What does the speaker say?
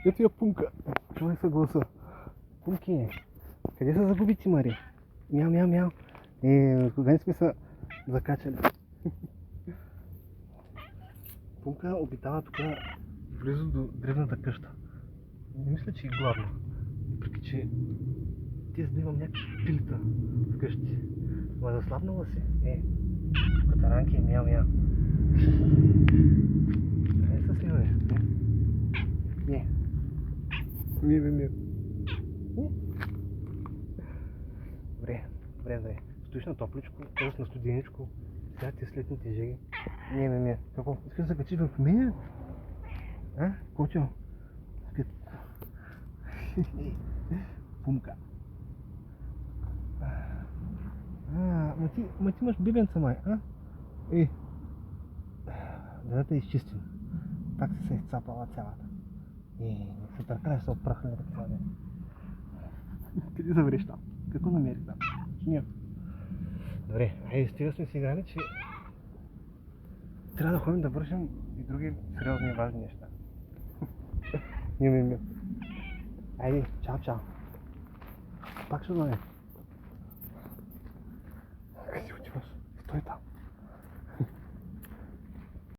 Ето я Пумка. Чувай се гласа. Пумки, къде се загуби ти, Мари? Мяу, мяу, мяу. Кога не сме се закачали? Пумка обитава тук близо до древната къща. Не мисля, че е гладна. Въпреки, че тези да имам някакви пилита вкъщи. Ма заслабнала си? Катаранки е мяу, мяу. Не се снимай. Не. Не. Добре. Стоиш на топличко, т.е. на студеничко. Сега ти след летните жеги. Не. Какво? Искаш да качиш в мене? Кочо? Пумка. Ма ти имаш бебенца май, да те изчистим. Пак си се изцапала цялата. Се търкаля, се отпрахне рък цял ден. Къде завреш там? Какво намери там? Нет. Добре, стига сме си играли, че трябва да ходим да вършим и други сериозни и важни неща. Айде, чао. Пак ще дойде.